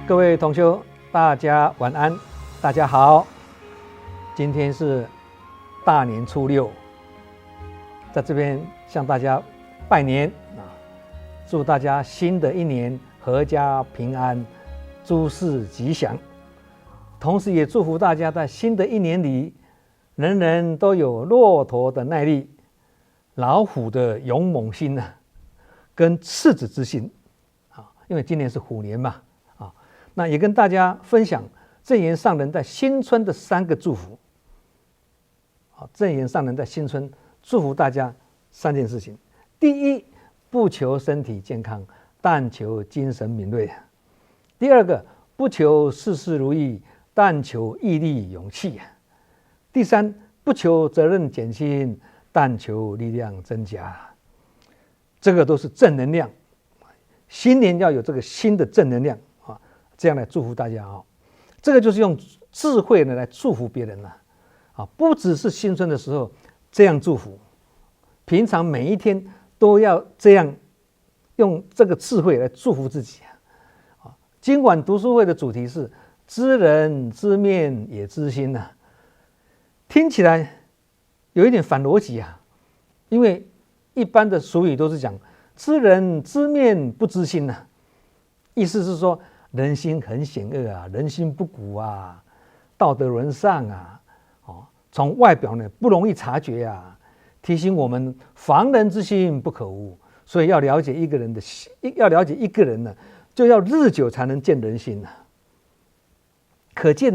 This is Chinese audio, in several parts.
各位同修，大家晚安，大家好。今天是大年初六，在这边向大家拜年祝大家新的一年阖家平安，诸事吉祥。同时也祝福大家在新的一年里，人人都有骆驼的耐力、老虎的勇猛心跟赤子之心因为今年是虎年嘛那也跟大家分享正言上人在新春的3个祝福。正言上人在新春祝福大家3件事情：第一，不求身体健康，但求精神敏锐；第二个，不求事事如意，但求毅力勇气；第三，不求责任减轻，但求力量增加。这个都是正能量，新年要有这个新的正能量这样来祝福大家这个就是用智慧来祝福别人不只是新春的时候这样祝福，平常每一天都要这样用这个智慧来祝福自己今晚读书会的主题是知人知面也知心听起来有一点反逻辑因为一般的俗语都是讲知人知面不知心意思是说人心很险恶人心不古道德沦丧从外表呢不容易察觉提醒我们防人之心不可无。所以要了解一个人呢，就要日久才能见人心可是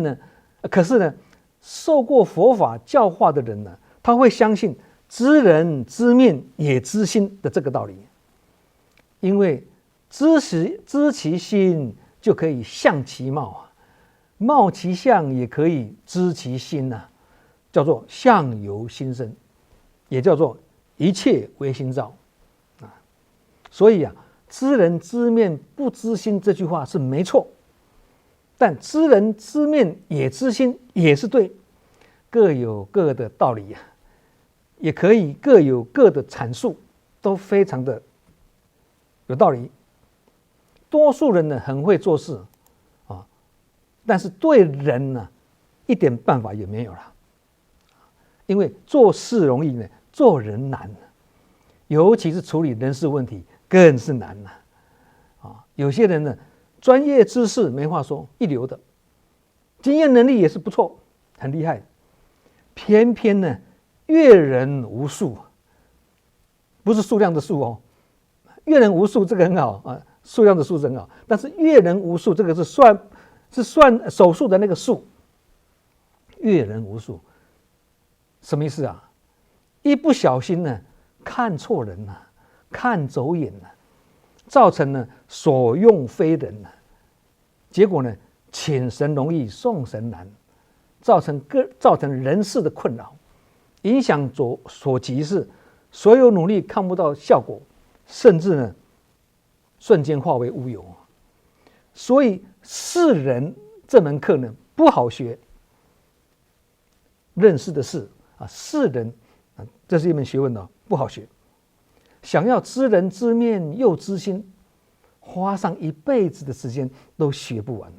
呢，受过佛法教化的人呢，他会相信知人知面也知心的这个道理，因为知其心就可以象其貌貌其相也可以知其心叫做相由心生，也叫做一切唯心造所以知人知面不知心这句话是没错，但知人知面也知心也是对，各有各的道理也可以各有各的阐述，都非常的有道理。多数人呢很会做事但是对人呢一点办法也没有了，因为做事容易呢，做人难尤其是处理人事问题更是难有些人呢专业知识没话说，一流的，经验能力也是不错，很厉害，偏偏呢阅人无数，不是数量的数阅人无数这个很好数量的数很好，但是阅人无数这个是算手术的那个数，阅人无数什么意思一不小心呢看错人看走眼造成呢所用非人结果呢请神容易送神难，造成人事的困扰，影响所及是所有努力看不到效果，甚至呢瞬间化为乌有。所以识人这门课呢不好学，认识的识识人这是一门学问不好学。想要知人知面又知心，花上一辈子的时间都学不完。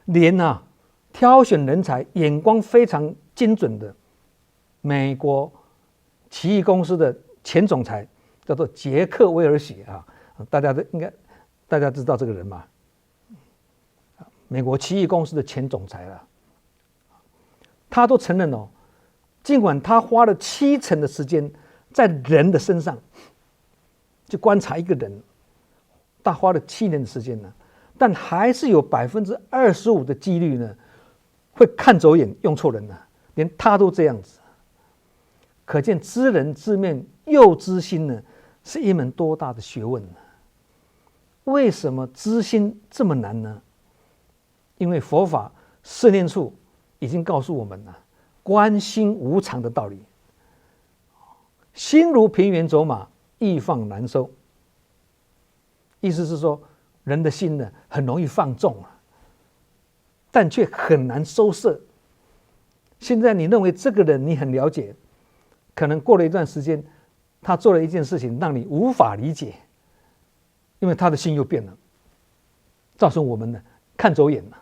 连挑选人才眼光非常精准的美国奇异公司的前总裁叫做杰克威尔许大家知道这个人吗？美国奇异公司的前总裁他都承认尽管他花了70%的时间在人的身上去观察一个人，他花了7年的时间但还是有25%的几率呢会看走眼用错人连他都这样子。可见知人知面又知心呢是一门多大的学问为什么知心这么难呢？因为佛法四念处已经告诉我们观心无常的道理。心如平原走马，易放难收。意思是说人的心呢很容易放纵但却很难收摄。现在你认为这个人你很了解，可能过了一段时间他做了一件事情让你无法理解，因为他的心又变了。造成我们呢看走眼了，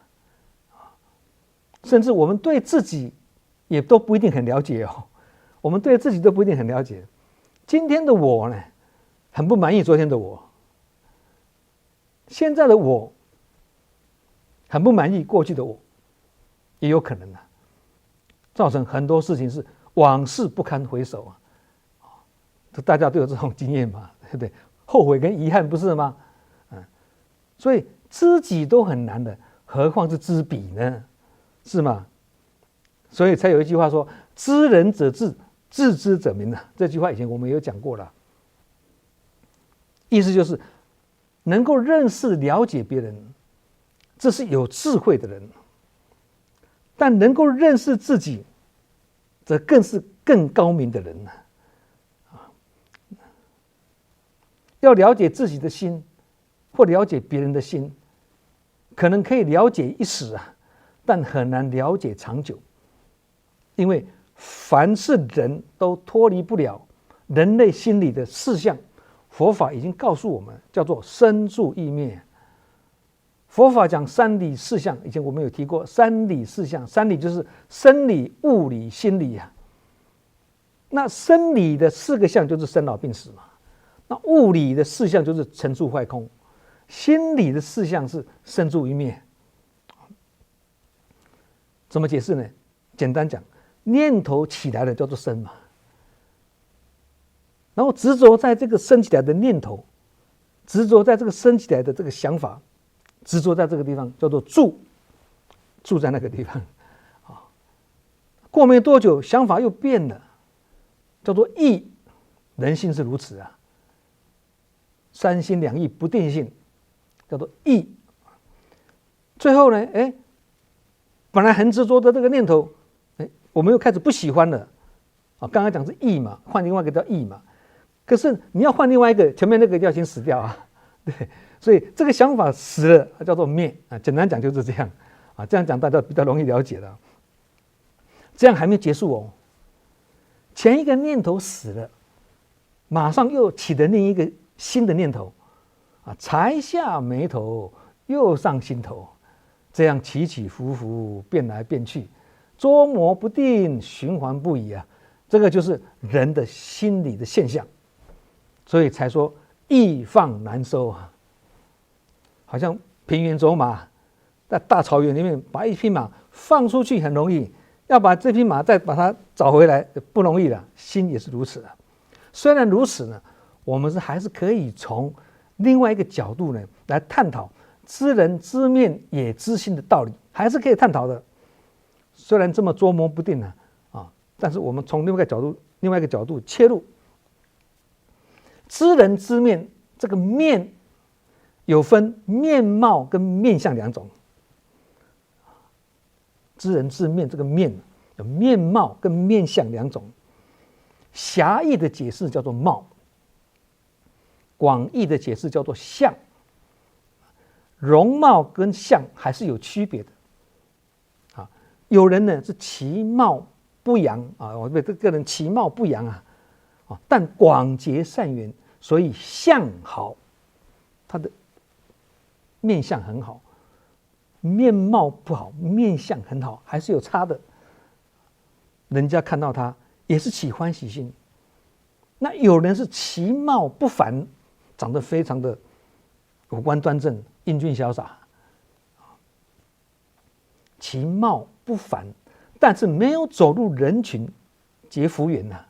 甚至我们对自己也都不一定很了解哦。我们对自己都不一定很了解。今天的我呢，很不满意昨天的我；现在的我，很不满意过去的我，也有可能的，造成很多事情是往事不堪回首啊。大家都有这种经验嘛，对不对？后悔跟遗憾不是吗？所以知己都很难的，何况是知彼呢？是吗？所以才有一句话说：“知人者智，智之者明”啊。这句话以前我们有讲过了，意思就是能够认识了解别人，这是有智慧的人；但能够认识自己，则更是更高明的人了。要了解自己的心，或了解别人的心，可能可以了解一时啊，但很难了解长久。因为凡是人都脱离不了人类心理的四项，佛法已经告诉我们，叫做生住意灭。佛法讲三理四象，以前我们有提过三理四象，三理就是生理、物理、心理啊。那生理的四个象就是生老病死嘛，那物理的四象就是成住坏空，心理的四象是生住意灭。怎么解释呢？简单讲，念头起来了叫做生嘛，然后执着在这个生起来的念头，执着在这个生起来的这个想法，执着在这个地方叫做住，住在那个地方。过没多久，想法又变了，叫做意。人性是如此啊，三心两意不定性，叫做意。最后呢，本来很执着的这个念头，我们又开始不喜欢了。刚刚讲是意嘛，换另外一个叫意嘛。可是你要换另外一个，前面那个要先死掉啊，对。所以这个想法死了，叫做灭啊。简单讲就是这样啊，这样讲大家比较容易了解了。这样还没结束哦，前一个念头死了，马上又起了另一个新的念头啊，才下眉头，又上心头，这样起起伏伏，变来变去，捉摸不定，循环不已啊。这个就是人的心理的现象，所以才说易放难收啊。好像平原走马，在大草原里面把一匹马放出去很容易，要把这匹马再把它找回来不容易了。心也是如此的。虽然如此呢，我们还是可以从另外一个角度呢来探讨知人知面也知心的道理，还是可以探讨的。虽然这么捉摸不定呢，但是我们从另外一个角度切入，知人知面，这个面有分面貌跟面相两种。知人知面这个面有面貌跟面相两种，狭义的解释叫做貌，广义的解释叫做相。容貌跟相还是有区别的。有人呢是其貌不扬啊，我这个人其貌不扬啊，但广结善缘，所以相好，他的面相很好。面貌不好，面相很好，还是有差的。人家看到他也是起欢喜心。那有人是其貌不凡，长得非常的五官端正、英俊潇洒，其貌不凡，但是没有走入人群结福缘呐，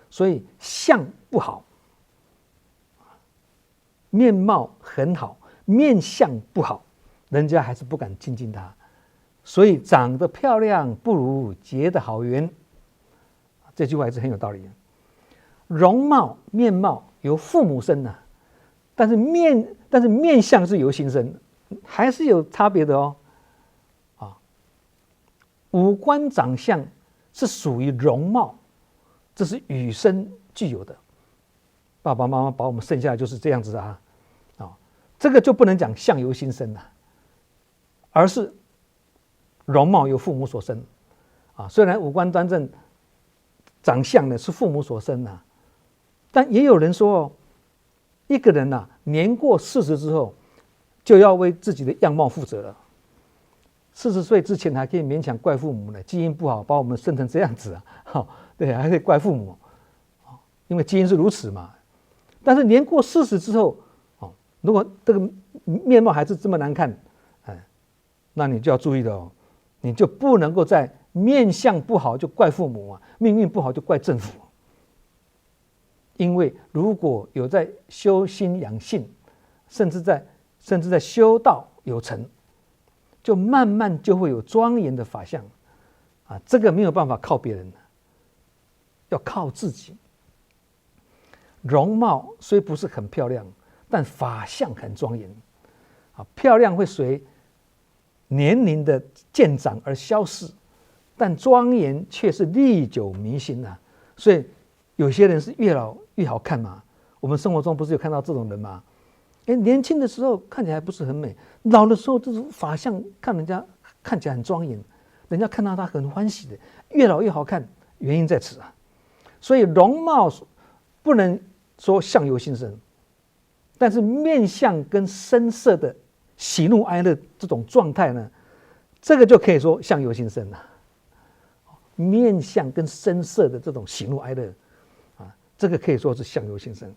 所以相不好。面貌很好，面相不好，人家还是不敢亲近他。所以长得漂亮不如结的好缘，这句话还是很有道理的。容貌面貌由父母生啊，但是面相是由心生，还是有差别的哦。五官长相是属于容貌，这是与生俱有的。爸爸妈妈把我们生下来就是这样子啊，这个就不能讲相由心生了，而是容貌由父母所生啊。虽然五官端正，长相呢是父母所生啊，但也有人说，一个人年过40之后，就要为自己的样貌负责了。40岁之前还可以勉强怪父母呢，基因不好把我们生成这样子啊，对，还可以怪父母，因为基因是如此嘛。但是年过40之后，如果这个面貌还是这么难看，那你就要注意了哦，你就不能够在面相不好就怪父母啊，命运不好就怪政府。因为如果有在修心养性，甚至在修道有成，就慢慢就会有庄严的法相啊，这个没有办法靠别人，要靠自己。容貌虽不是很漂亮，但法相很庄严啊。漂亮会随年龄的渐长而消逝，但庄严却是历久弥新啊。所以有些人是越老越好看嘛。我们生活中不是有看到这种人吗？年轻的时候看起来不是很美，老的时候这种法相看人家看起来很庄严，人家看到他很欢喜的，越老越好看，原因在此啊。所以容貌不能说相由心生，但是面相跟身色的喜怒哀乐这种状态呢，这个就可以说相由心生了。面相跟身色的这种喜怒哀乐啊，这个可以说是相由心生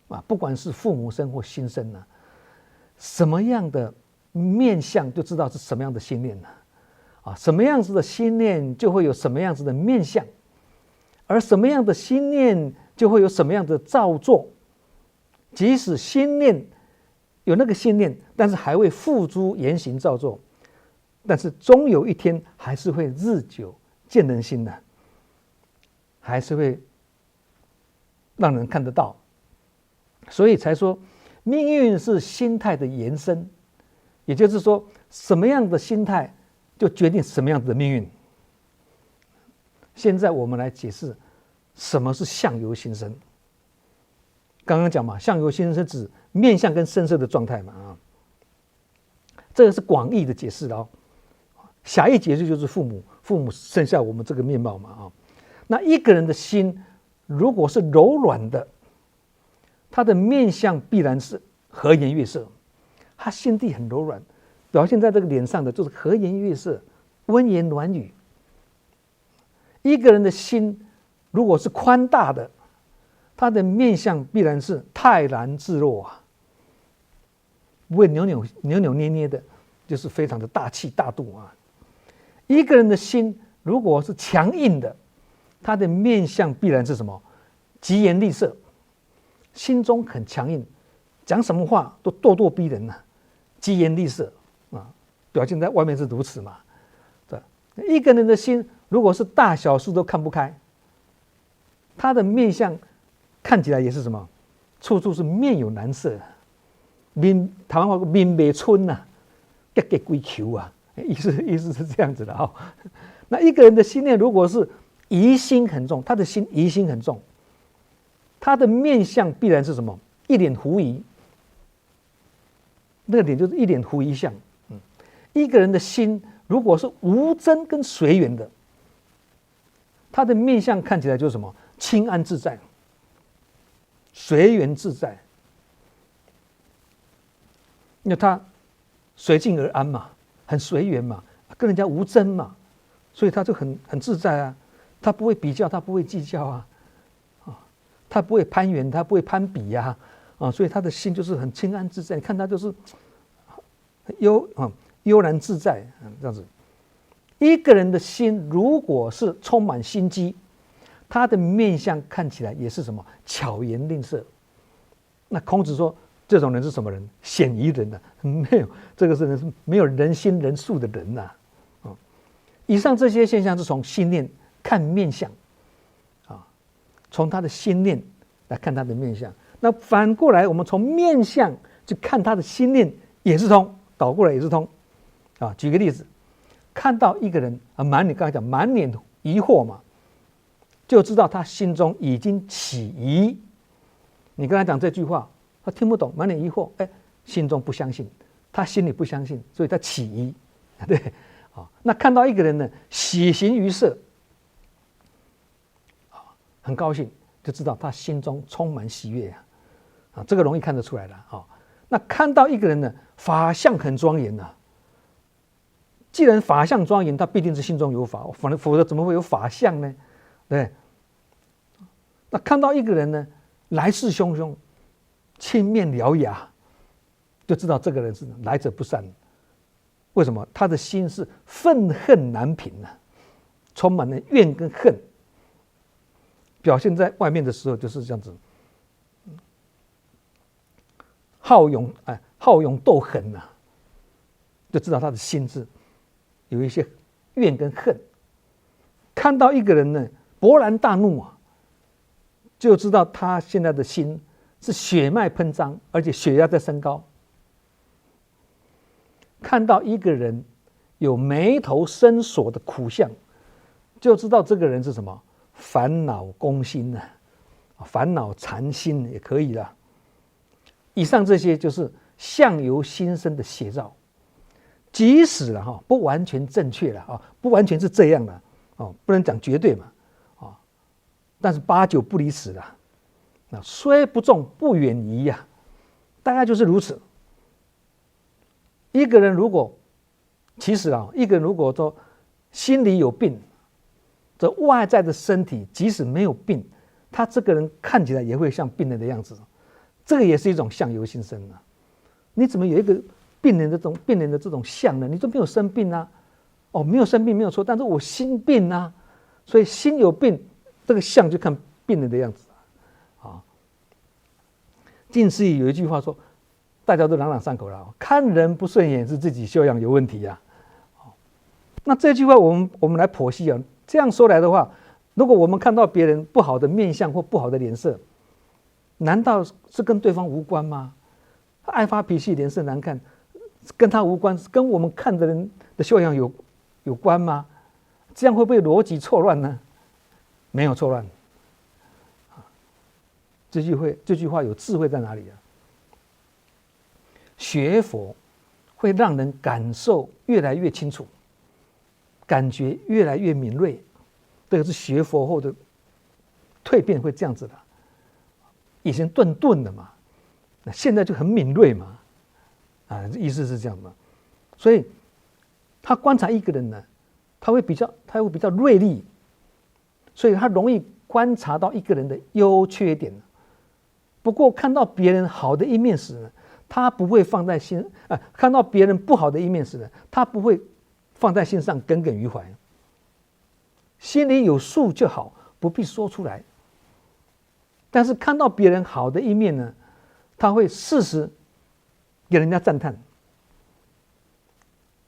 啊。不管是父母生或心生呢，什么样的面相就知道是什么样的心念啊，什么样子的心念就会有什么样子的面相，而什么样的心念就会有什么样的造作。即使心念有那个心念，但是还未付诸言行造作，但是终有一天还是会日久见人心的，还是会让人看得到。所以才说命运是心态的延伸，也就是说什么样的心态就决定什么样子的命运。现在我们来解释什么是相由心生。刚刚讲嘛，相由心生指面相跟身色的状态嘛啊，这个是广义的解释哦。狭义解释就是父母生下我们这个面貌嘛啊。那一个人的心如果是柔软的，他的面相必然是和颜悦色，他心地很柔软，表现在这个脸上的就是和颜悦色、温言软语。一个人的心如果是宽大的，他的面相必然是泰然自若啊，不会扭扭捏捏的，就是非常的大气大度啊。一个人的心如果是强硬的，他的面相必然是什么？疾言厉色，心中很强硬，讲什么话都咄咄逼人啊，疾言厉色啊，表现在外面是如此嘛。对，一个人的心如果是大小事都看不开，他的面相看起来也是什么？处处是面有难色，台湾话说面未春呐，结结龟球啊，意思是这样子的啊。那一个人的心念如果是疑心很重，他的心疑心很重，他的面相必然是什么？一脸狐疑，那个脸就是一脸狐疑相。一个人的心如果是无争跟随缘的，他的面相看起来就是什么？清安自在，随缘自在。因为他随境而安嘛，很随缘嘛，跟人家无争嘛，所以他就很自在啊。他不会比较，他不会计较啊，他不会攀援，他不会攀比呀，所以他的心就是很清安自在。你看他就是悠然自在，这样子。一个人的心如果是充满心机，他的面相看起来也是什么？巧言令色。那孔子说这种人是什么人？鲜疑人没有，这个是没有人心人术的人呐。以上这些现象是从心念看面相啊，从他的心念来看他的面相。那反过来，我们从面相去看他的心念也是通，倒过来也是通啊。举个例子，看到一个人啊，刚才讲满脸疑惑嘛，就知道他心中已经起疑。你跟他讲这句话，他听不懂，满脸疑惑，心中不相信，他心里不相信，所以他起疑，对啊。那看到一个人呢，喜形于色，很高兴，就知道他心中充满喜悦啊，这个容易看得出来了啊。那看到一个人呢，法相很庄严呐、既然法相庄严，他必定是心中有法，否则怎么会有法相呢？对。那看到一个人呢，来势汹汹，青面獠牙，就知道这个人是来者不善。为什么？他的心是愤恨难平啊，充满了怨跟恨。表现在外面的时候就是这样子，好勇斗狠啊，就知道他的心是有一些怨跟恨。看到一个人呢，勃然大怒啊，就知道他现在的心是血脉喷张，而且血压在升高。看到一个人有眉头深锁的苦相，就知道这个人是什么？烦恼攻心啊，烦恼缠心也可以啦。以上这些就是相由心生的写照，即使了不完全正确了不完全是这样的不能讲绝对嘛但是8、9不离10了。那虽不中，不远矣呀，大概就是如此。一个人如果其实一个人如果说心里有病，这外在的身体即使没有病，他这个人看起来也会像病人的样子，这个也是一种相由心生啊。你怎么有一个病人的这种相呢？你都没有生病啊，没有生病没有错，但是我心病啊，所以心有病，这个相就看病人的样子啊。近世有一句话说，大家都朗朗上口了，看人不顺眼是自己修养有问题啊。那这句话我们来剖析啊。这样说来的话，如果我们看到别人不好的面相或不好的脸色，难道是跟对方无关吗？他爱发脾气，脸色难看，跟他无关，跟我们看的人的修养有关吗？这样会不会逻辑错乱呢？没有错乱。这句话有智慧在哪里啊？学佛会让人感受越来越清楚，感觉越来越敏锐，这个是学佛后的蜕变会这样子的。以前钝的嘛，那现在就很敏锐嘛，意思是这样嘛。所以他观察一个人呢，他会比较锐利，所以他容易观察到一个人的优缺点。不过看到别人好的一面时呢，他不会放在心看到别人不好的一面时呢，他不会放在心上耿耿于怀，心里有数就好，不必说出来。但是看到别人好的一面呢，他会适时给人家赞叹。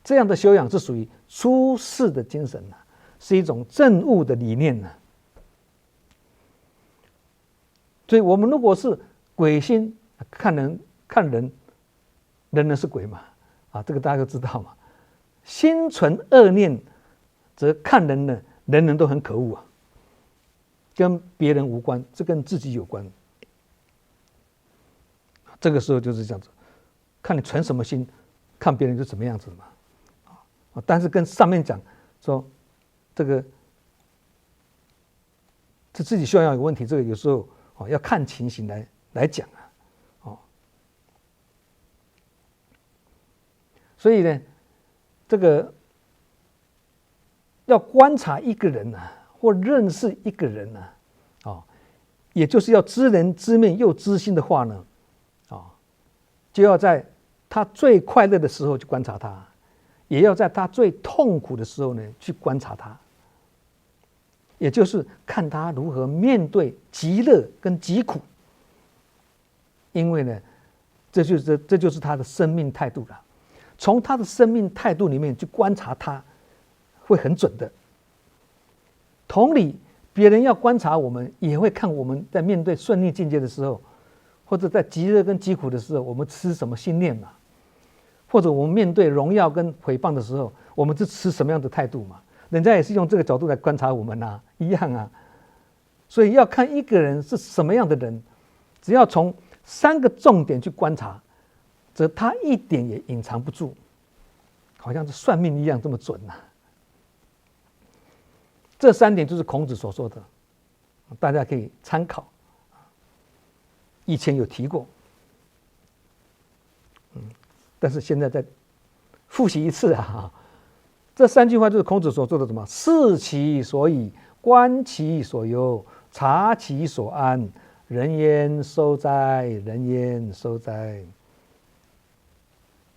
这样的修养是属于出世的精神是一种证悟的理念所以我们如果是鬼心看人，人是鬼嘛这个大家都知道嘛。心存恶念，则看人呢，人都很可恶跟别人无关，这跟自己有关。这个时候就是这样子，看你存什么心，看别人就怎么样子嘛。但是跟上面讲说，这自己修养有问题，这个有时候要看情形来讲所以呢，这个要观察一个人或认识一个人也就是要知人知面又知心的话呢，就要在他最快乐的时候去观察他，也要在他最痛苦的时候呢去观察他，也就是看他如何面对极乐跟极苦。因为呢，这就是他的生命态度了。从他的生命态度里面去观察他，会很准的。同理，别人要观察我们，也会看我们在面对顺利境界的时候，或者在极乐跟极苦的时候，我们持什么心念嘛？或者我们面对荣耀跟毁谤的时候，我们是持什么样的态度嘛？人家也是用这个角度来观察我们一样所以要看一个人是什么样的人，只要从3个重点去观察，则他一点也隐藏不住，好像是算命一样这么准这3点就是孔子所说的，大家可以参考。以前有提过。但是现在再复习一次啊，这3句话就是孔子所做的什么？视其所以，观其所由，察其所安。人焉收哉？人焉收哉？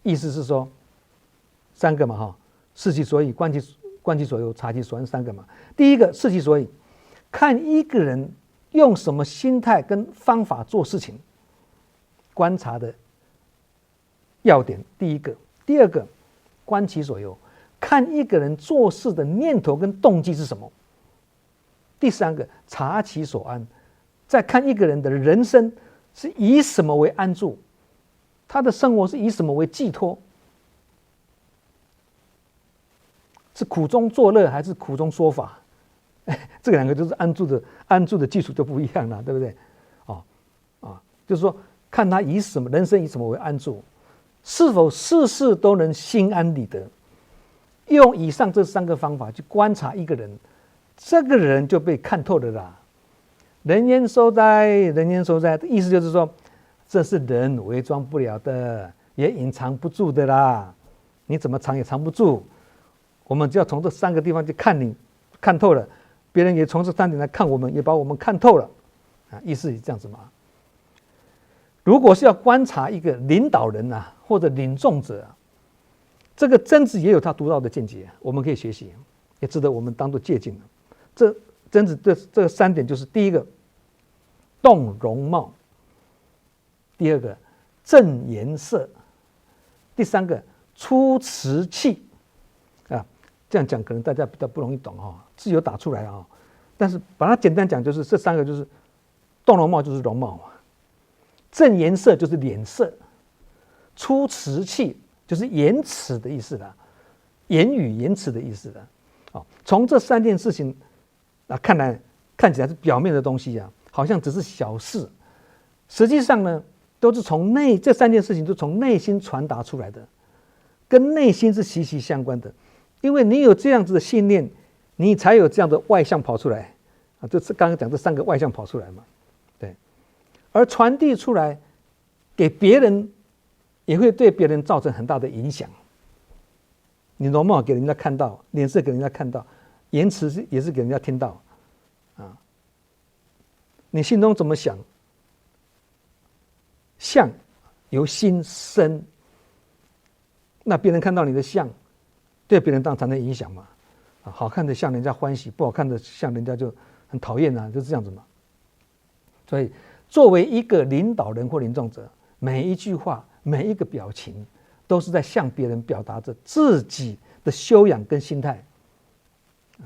意思是说3个嘛哈，视其所以，观其所由，察其所安，3个嘛。第一个视其所以，看一个人用什么心态跟方法做事情，观察的要点第一个。第二个，观其所由，看一个人做事的念头跟动机是什么。第3个，察其所安，再看一个人的人生是以什么为安住，他的生活是以什么为寄托，是苦中作乐还是苦中说法？这2个就是安住的基础就不一样了，对不对？就是说看他以什么人生以什么为安住，是否事事都能心安理得。用以上这3个方法去观察一个人，这个人就被看透了啦。人焉收哉？人焉收哉？意思就是说，这是人伪装不了的，也隐藏不住的啦。你怎么藏也藏不住。我们只要从这3个地方去看你，看透了，别人也从这3点来看我们，也把我们看透了。意思是这样子嘛？如果是要观察一个领导人啊，或者领众者啊，这个曾子也有他独到的见解，我们可以学习，也值得我们当作借鉴。这曾子这3点就是：第一个，动容貌；第二个，正颜色；第3个，出辞气。这样讲可能大家比较不容易懂字有打出来但是把它简单讲，就是这3个就是动容貌就是容貌嘛，正颜色就是脸色，出辞气就是言辞的意思啦，言语言辞的意思啦。从这3件事情看起来是表面的东西好像只是小事，实际上呢，都是这3件事情都从内心传达出来的，跟内心是息息相关的。因为你有这样子的信念，你才有这样的外相跑出来就是刚刚讲这3个外相跑出来嘛，对。而传递出来给别人，也会对别人造成很大的影响。你容貌给人家看到，脸色给人家看到，言辞也是给人家听到你心中怎么想，相由心生，那别人看到你的相，对别人当然产生影响嘛。好看的像人家欢喜，不好看的像人家就很讨厌就是这样子嘛。所以作为一个领导人或领众者，每一句话每一个表情都是在向别人表达着自己的修养跟心态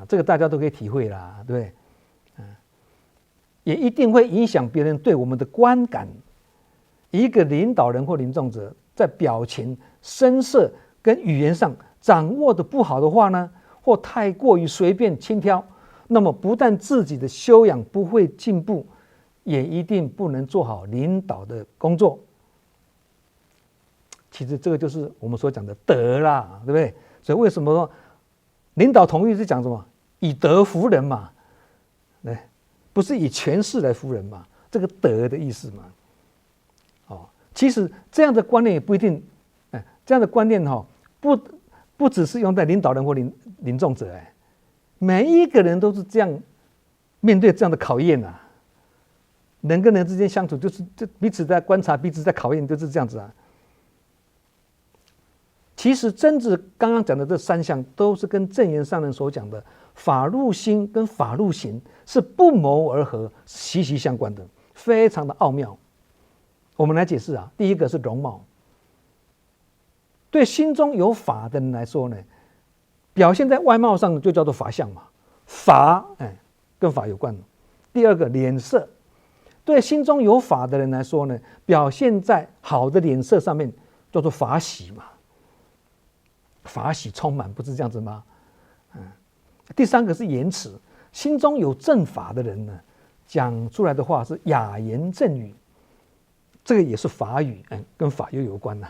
这个大家都可以体会啦，对不对？也一定会影响别人对我们的观感。一个领导人或领众者在表情、声色跟语言上掌握的不好的话呢，或太过于随便轻佻，那么不但自己的修养不会进步，也一定不能做好领导的工作。其实这个就是我们所讲的德啦，对不对？所以为什么说领导统一是讲什么？以德服人嘛，对，不是以权势来服人嘛，这个德的意思嘛。其实这样的观念也不一定，这样的观念不只是用在领导人或领众者，每一个人都是这样面对这样的考验人跟人之间相处就是彼此在观察，彼此在考验，就是这样子其实曾子刚刚讲的这3项都是跟正言上人所讲的法入心跟法入行是不谋而合，息息相关的，非常的奥妙。我们来解释第一个是容貌。对心中有法的人来说呢，表现在外貌上就叫做法相嘛，法跟法有关。第二个脸色，对心中有法的人来说呢，表现在好的脸色上面叫做法喜嘛，法喜充满，不是这样子吗？第3个是言辞，心中有正法的人呢，讲出来的话是雅言正语，这个也是法语，跟法又有关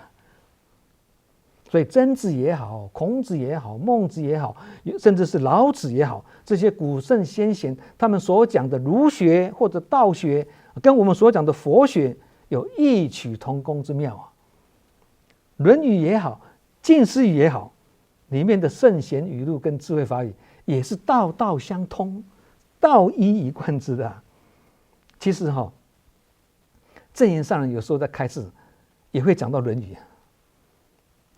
所以曾子也好，孔子也好，孟子也好，甚至是老子也好，这些古圣先贤他们所讲的儒学或者道学，跟我们所讲的佛学有异曲同工之妙论语》也好，《近思语》也好，里面的圣贤语录跟智慧法语也是道道相通，道一以贯之的啊。其实证严上人有时候在开示也会讲到《论语》，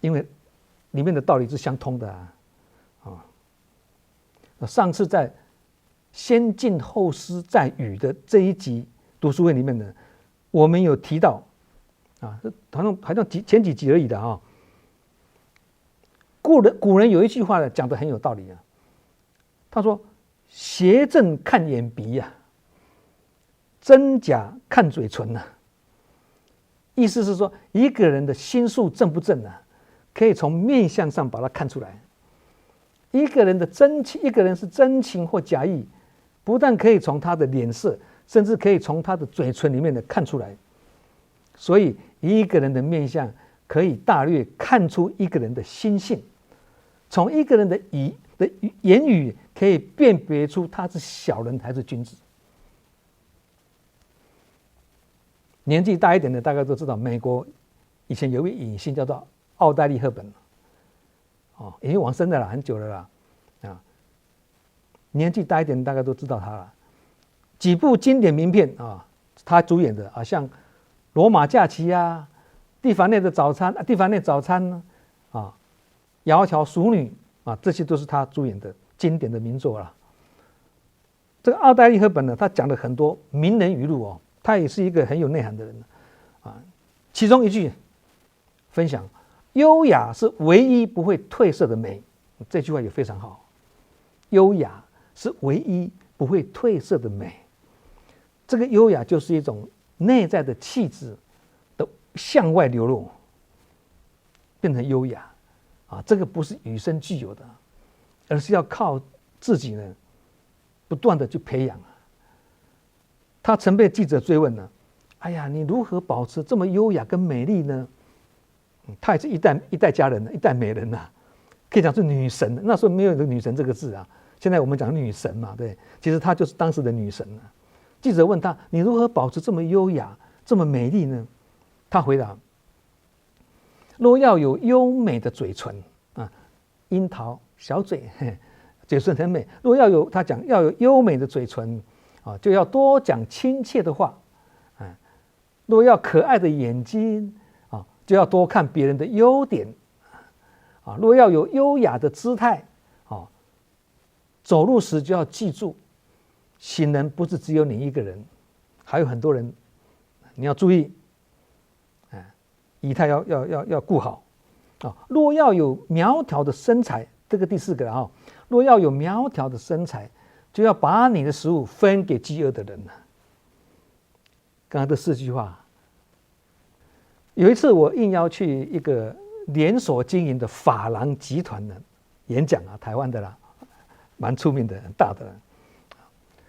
因为里面的道理是相通的啊。上次在先进后思在语的这一集读书会里面呢，我们有提到啊，好像前几集而已的啊。古人有一句话呢，讲得很有道理啊。他说：“邪正看眼鼻呀，真假看嘴唇呐。”意思是说，一个人的心术正不正啊，可以从面相上把它看出来。一个人是真情或假意，不但可以从他的脸色，甚至可以从他的嘴唇里面的看出来。所以，一个人的面相可以大略看出一个人的心性，从一个人的言语可以辨别出他是小人还是君子。年纪大一点的大概都知道，美国以前有一位影星叫做奥黛丽·赫本。已经往生的了，很久了啦，年纪大一点大概都知道他了。几部经典名片啊，他主演的啊，像《罗马假期》啊，《蒂凡内早餐》啊，《窈窕淑女》啊，这些都是他主演的经典的名作了。这个奥黛丽·赫本呢，他讲了很多名人语录他也是一个很有内涵的人啊。其中一句分享。优雅是唯一不会褪色的美，这句话也非常好。优雅是唯一不会褪色的美，这个优雅就是一种内在的气质的向外流露，变成优雅啊。这个不是与生俱有的，而是要靠自己呢，不断的去培养。他曾被记者追问呢，哎呀，你如何保持这么优雅跟美丽呢？她也是一代佳人，一代美人呐，可以讲是女神。那时候没有女神这个字啊，现在我们讲女神嘛，对，其实她就是当时的女神啊。记者问她：“你如何保持这么优雅、这么美丽呢？”她回答：“若要有优美的嘴唇啊，樱桃小嘴，嘴唇很美。若要有，她讲要有优美的嘴唇啊，就要多讲亲切的话。若要可爱的眼睛。”就要多看别人的优点啊！若要有优雅的姿态啊，走路时就要记住，行人不是只有你一个人，还有很多人，你要注意，仪态要顾好啊！若要有苗条的身材，这个第4个啊，若要有苗条的身材，就要把你的食物分给饥饿的人。刚刚这4句话。有一次，我应邀去一个连锁经营的发廊集团的演讲啊，台湾的啦，蛮出名的，很大的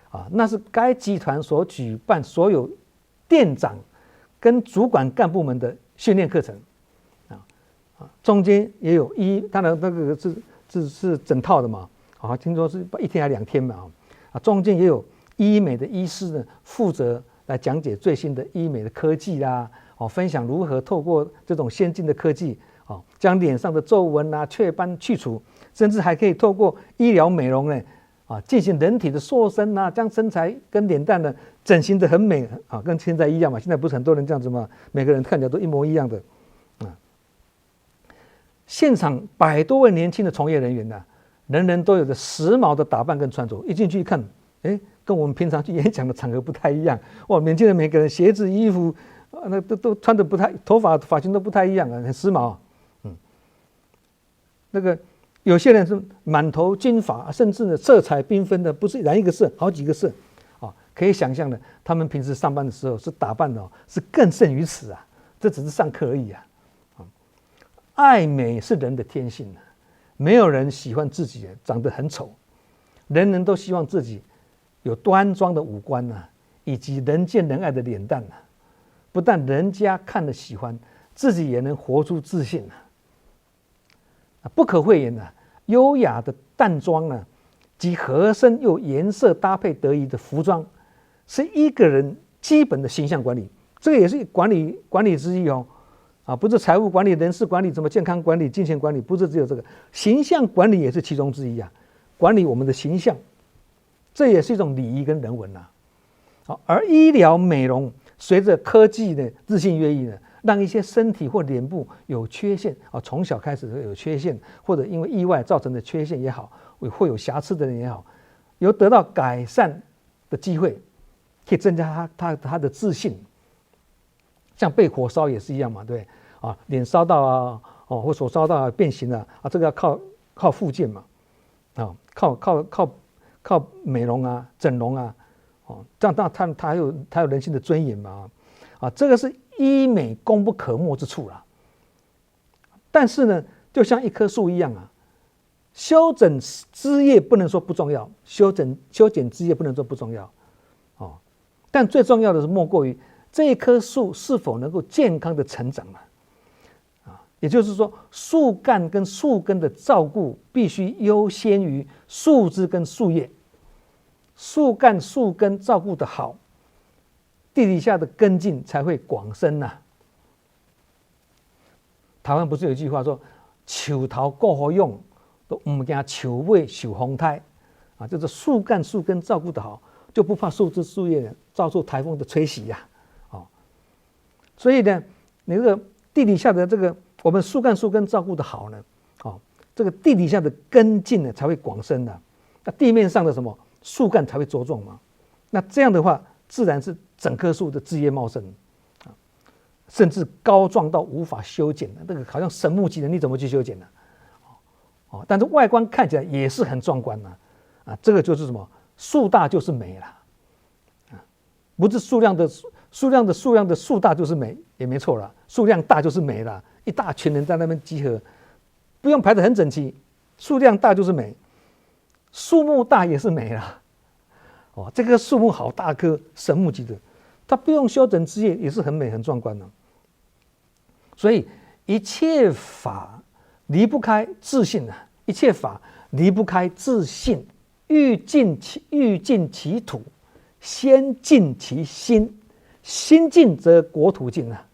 啊。那是该集团所举办所有店长跟主管干部们的训练课程中间也有当然那个是整套的嘛，听说是1天还2天嘛中间也有医美的医师呢，负责来讲解最新的医美的科技啦。分享如何透过这种先进的科技将脸上的皱纹啊、雀斑去除，甚至还可以透过医疗美容呢进行人体的塑身啊，将身材跟脸蛋呢整形得很美跟现在一样嘛。现在不是很多人这样子吗？每个人看起来都一模一样的现场100多位年轻的从业人员呢，人人都有着时髦的打扮跟穿着，一进去一看，跟我们平常去演讲的场合不太一样。哇，年轻人每个人鞋子、衣服。那都穿的不太，头发型都不太一样很时髦那个有些人是满头金发，甚至呢色彩缤纷的，不是染一个色，好几个色可以想象的，他们平时上班的时候是打扮的是更胜于此啊。这只是上课而已爱美是人的天性没有人喜欢自己长得很丑，人人都希望自己有端庄的五官以及人见人爱的脸蛋不但人家看了喜欢，自己也能活出自信不可讳言优雅的淡妆及合身又颜色搭配得宜的服装，是一个人基本的形象管理，这个也是管理之一啊，不是财务管理、人事管理、怎么健康管理、金钱管理，不是只有这个，形象管理也是其中之一啊。管理我们的形象，这也是一种礼仪跟人文呐。好，而医疗美容随着科技的日新月异呢，让一些身体或脸部有缺陷啊，从小开始有缺陷，或者因为意外造成的缺陷也好，会有瑕疵的人也好，有得到改善的机会，可以增加他的自信。像被火烧也是一样嘛，对啊，脸烧到啊，哦，或手烧到啊，变形了啊，这个要靠复健嘛，啊，靠美容啊、整容啊，哦，这样他有人性的尊严嘛，啊，这个是医美功不可没之处啦。但是呢，就像一棵树一样啊，修整枝叶不能说不重要，修剪枝叶不能说不重要，哦，但最重要的是莫过于这一棵树是否能够健康的成长啊，也就是说，树干跟树根的照顾必须优先于树枝跟树叶。树干树根照顾得好，地底下的根茎才会广深呐。台湾不是有一句话说“树头够好用，都唔惊树尾受风台”啊，就是树干树根照顾得好，就不怕树枝树叶遭受台风的吹袭呀。所以呢，你这个地底下的这个我们树干树根照顾的好呢，哦，这个地底下的根茎呢才会广深的，那地面上的什么树干才会茁壮嘛。那这样的话，自然是整棵树的枝叶茂盛啊，甚至高壮到无法修剪的，那个好像神木级的，你怎么去修剪呢？哦，但是外观看起来也是很壮观的啊，这个就是什么树大就是美了啊，不是数量的树大就是美，也没错了。数量大就是美了，一大群人在那边集合，不用排得很整齐，数量大就是美。树木大也是美了，哦，这棵树木好大棵，神木级的，它不用修整枝叶也是很美很壮观的。所以一切法离不开自信啊，一切法离不开自信。欲尽其土，先尽其心。心尽则国土尽啊！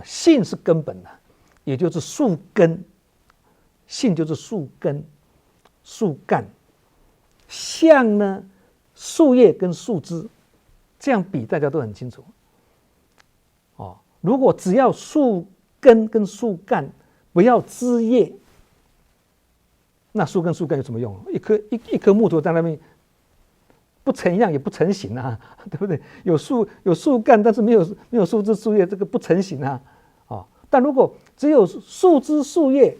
信是根本的，也就是树根。信就是树根、树干。像呢，树叶跟树枝，这样比大家都很清楚。哦，如果只要树根跟树干，不要枝叶，那树根树干有什么用？一棵木头在那边。不成样也不成形啊，对不对？有树干，但是没有树枝树叶，这个不成形啊。哦，但如果只有树枝树叶，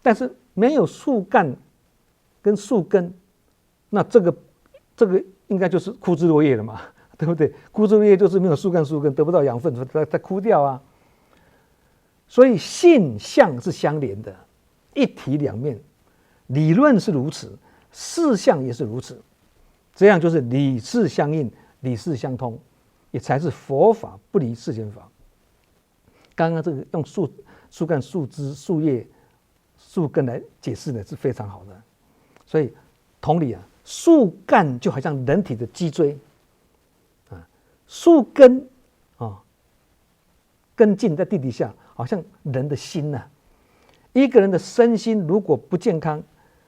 但是没有树干跟树根，那这个应该就是枯枝落叶了嘛，对不对？枯枝落叶就是没有树干树根，得不到养分，它枯掉啊。所以性相是相连的，一体两面，理论是如此，事项也是如此。这样就是理事相应，理事相通，也才是佛法不离世间法。刚刚这个用树干、树枝、树叶、树根来解释呢，是非常好的。所以同理啊，树干就好像人体的脊椎啊，树根啊，根茎在地底下，好像人的心呐。一个人的身心如果不健康，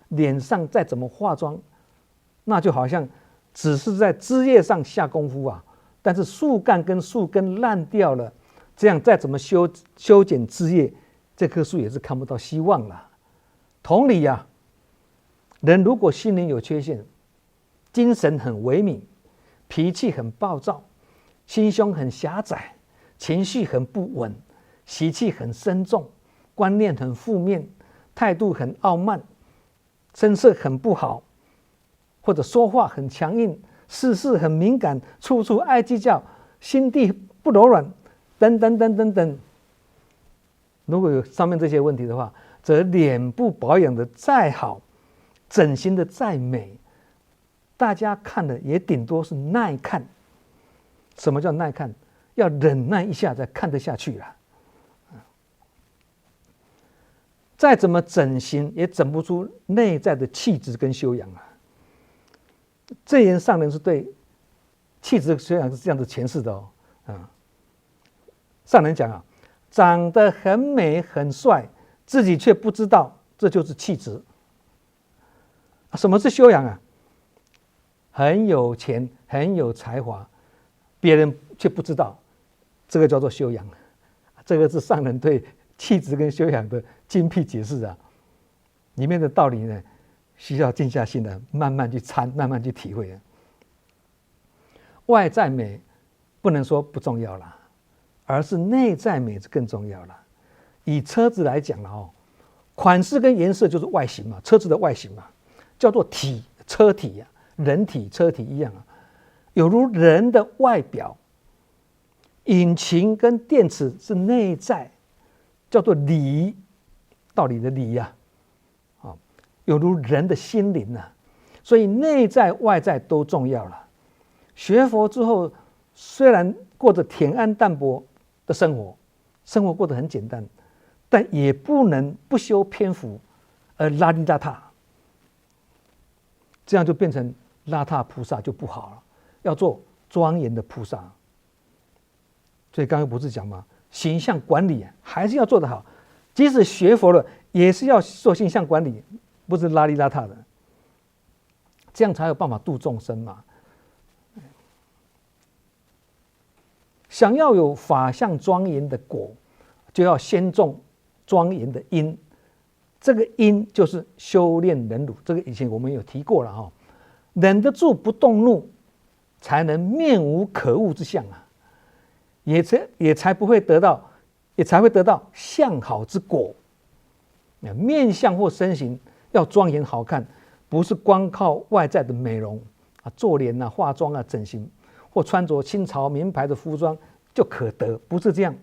脸上再怎么化妆，那就好像只是在枝叶上下功夫啊，但是树干跟树根烂掉了，这样再怎么修剪枝叶，这棵树也是看不到希望了。同理啊，人如果心灵有缺陷，精神很萎靡，脾气很暴躁，心胸很狭窄，情绪很不稳，习气很深重，观念很负面，态度很傲慢，声色很不好，或者说话很强硬，事事很敏感，处处爱计较，心地不柔软，等等等等等。如果有上面这些问题的话，则脸部保养的再好，整形的再美，大家看的也顶多是耐看。什么叫耐看？要忍耐一下才看得下去啦。再怎么整形，也整不出内在的气质跟修养啊。正言上人是对气质的修养是这样子诠释的哦，上人讲啊，长得很美很帅，自己却不知道，这就是气质。什么是修养啊？很有钱，很有才华，别人却不知道，这个叫做修养。这个是上人对气质跟修养的精辟解释啊，里面的道理呢，需要静下心来慢慢去参，慢慢去体会啊。外在美不能说不重要啦，而是内在美更重要啦。以车子来讲了哦，款式跟颜色就是外形嘛，车子的外形嘛，叫做体，车体啊，人体车体一样啊，有如人的外表。引擎跟电池是内在，叫做理，道理的理呀，有如人的心灵啊，所以内在外在都重要了。学佛之后，虽然过着恬安淡泊的生活，生活过得很简单，但也不能不修篇幅而邋里邋遢，这样就变成邋遢菩萨就不好了，要做庄严的菩萨。所以刚刚不是讲吗？形象管理还是要做得好，即使学佛了，也是要做形象管理，不是邋里邋遢的，这样才有办法度众生嘛。想要有法相庄严的果，就要先种庄严的因。这个因就是修炼忍辱，这个以前我们有提过了哈。忍得住不动怒，才能面无可恶之相啊。也才不会得到，也才会得到相好之果。面相或身形要庄严好看，不是光靠外在的美容啊，做脸啊、化妆啊、整形，或穿着清朝名牌的服装就可得，不是这样。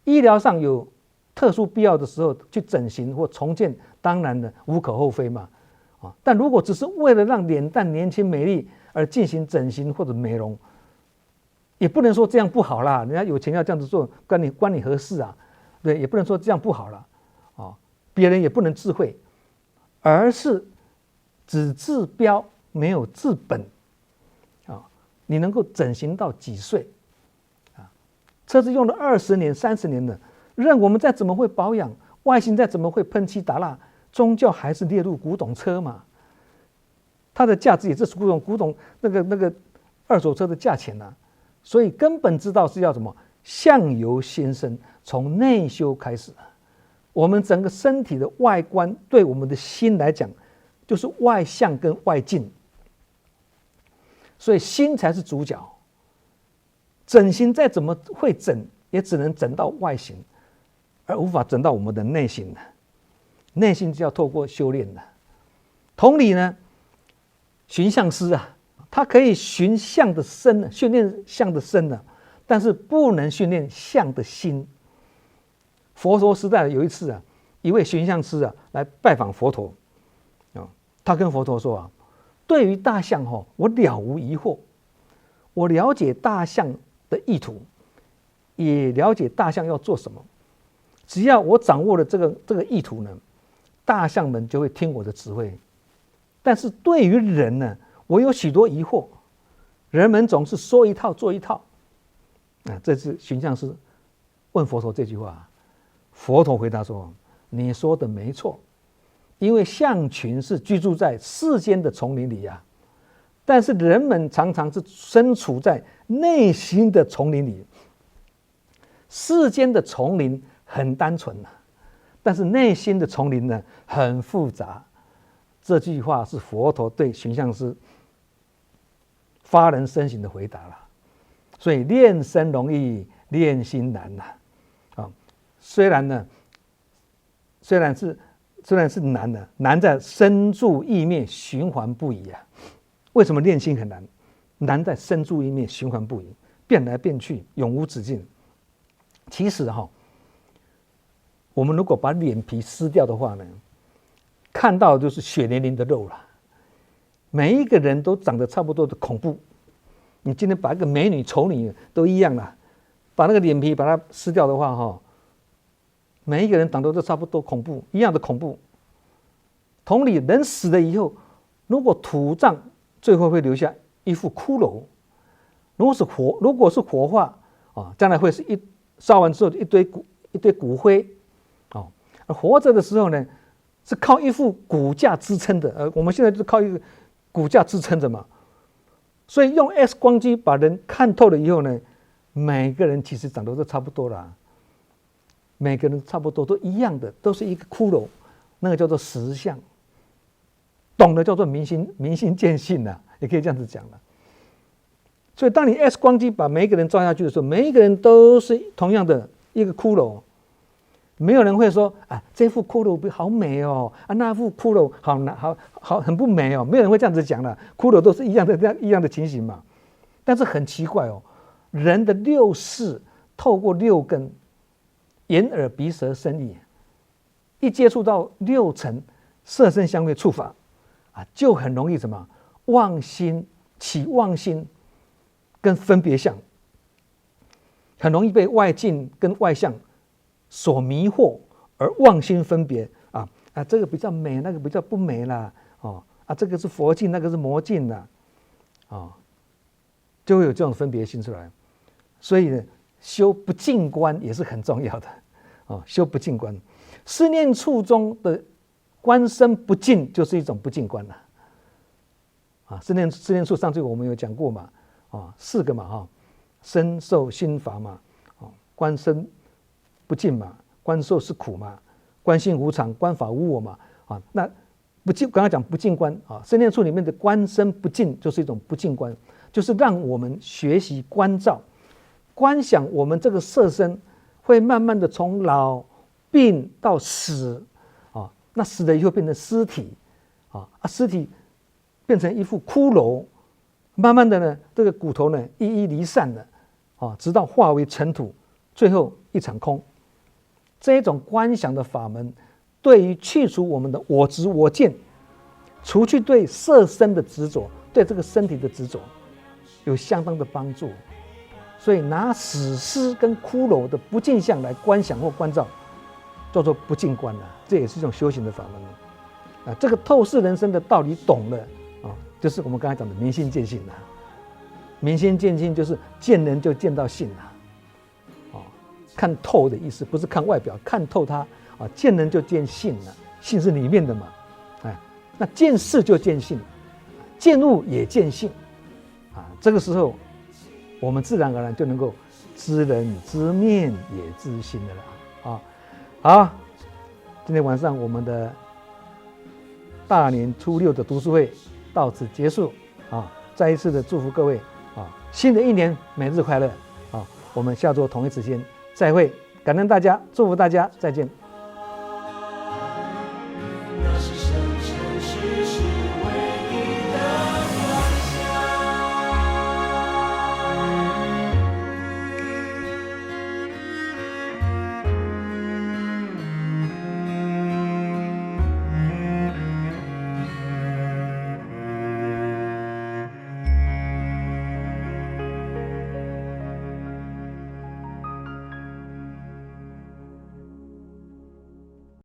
医疗上有特殊必要的时候去整形或重建，当然呢无可厚非嘛。但如果只是为了让脸蛋年轻美丽而进行整形或者美容，也不能说这样不好啦，人家有钱要这样子做，关你何事啊？对，也不能说这样不好了，别人也不能自慧，而是只治标没有治本，你能够整形到几岁？车子用了20年、30年了，任我们再怎么会保养，外形再怎么会喷漆打蜡，终究还是列入古董车嘛。它的价值也是古董那个二手车的价钱啊。所以根本之道是要什么？相由心生，从内修开始。我们整个身体的外观，对我们的心来讲，就是外相跟外境。所以心才是主角。整形再怎么会整，也只能整到外形，而无法整到我们的内心的。内心是要透过修炼的。同理呢，寻相师啊。他可以寻相的身，训练相的身呢，但是不能训练相的心。佛陀时代有一次啊，一位寻相师啊来拜访佛陀，他跟佛陀说啊，对于大象我了无疑惑，我了解大象的意图，也了解大象要做什么，只要我掌握了这个意图呢，大象们就会听我的指挥。但是对于人呢，我有许多疑惑，人们总是说一套做一套。这次寻相师问佛陀这句话，佛陀回答说：“你说的没错，因为象群是居住在世间的丛林里呀，但是人们常常是身处在内心的丛林里。世间的丛林很单纯但是内心的丛林呢很复杂。”这句话是佛陀对寻相师发人深省的回答了。所以练身容易，练心难虽然是难的，难在身住意灭，循环不已啊。为什么练心很难？难在身住意灭，循环不已，变来变去，永无止境。其实我们如果把脸皮撕掉的话呢，看到的就是血淋淋的肉了。每一个人都长得差不多的恐怖。你今天把一个美女、丑女都一样了，把那个脸皮把它撕掉的话，每一个人长得都差不多恐怖，一样的恐怖。同理，人死了以后，如果土葬，最后会留下一副骷髅；如果是火化将来会是烧完之后一堆骨灰，哦，而活着的时候呢，是靠一副骨架支撑的，我们现在就是靠一个骨架支撑着嘛。所以用 X 光机把人看透了以后呢，每个人其实长得都差不多啦，每个人差不多都一样的，都是一个骷髅，那个叫做实相。懂的叫做明心见性啦，也可以这样子讲了。所以当你 X 光机把每一个人照下去的时候，每一个人都是同样的一个骷髅，没有人会说啊，这副骷髅好美哦，啊那副骷髅好很不美哦，没有人会这样子讲的。骷髅都是一样的情形嘛。但是很奇怪哦，人的六识透过六根，眼耳鼻舌身意，一接触到六尘色声香味触法啊，就很容易什么起妄心跟分别相，很容易被外境跟外相所迷惑，而妄心分别啊，这个比较美，那个比较不美啦，这个是佛境，那个是魔境啦，就会有这种分别心出来。所以呢，修不净观也是很重要的修不净观，思念处中的观身不净，就是一种不净观了。思念处上次我们有讲过嘛，四个嘛，身受心法嘛，观身不净嘛，观受是苦嘛，观心无常，观法无我嘛，那不净，刚刚讲不净观身念处里面的观身不净就是一种不净观，就是让我们学习观照，观想我们这个色身会慢慢的从老病到死那死了以后变成尸体尸体变成一副骷髅，慢慢的呢，这个骨头呢一一离散了直到化为尘土，最后一场空。这一种观想的法门，对于去除我们的我执我见，除去对色身的执着，对这个身体的执着，有相当的帮助。所以拿死尸跟骷髅的不净相来观想或观照，叫做不净观这也是一种修行的法门这个透视人生的道理懂了就是我们刚才讲的明心见性明心见性就是见人就见到性看透的意思，不是看外表，看透它见人就见性了，性是里面的嘛那见事就见性，见物也见性这个时候我们自然而然就能够知人知面也知心的了好，今天晚上我们的大年初六的读书会到此结束再一次的祝福各位新的一年每日快乐我们下周同一时间再会，感恩大家，祝福大家，再见。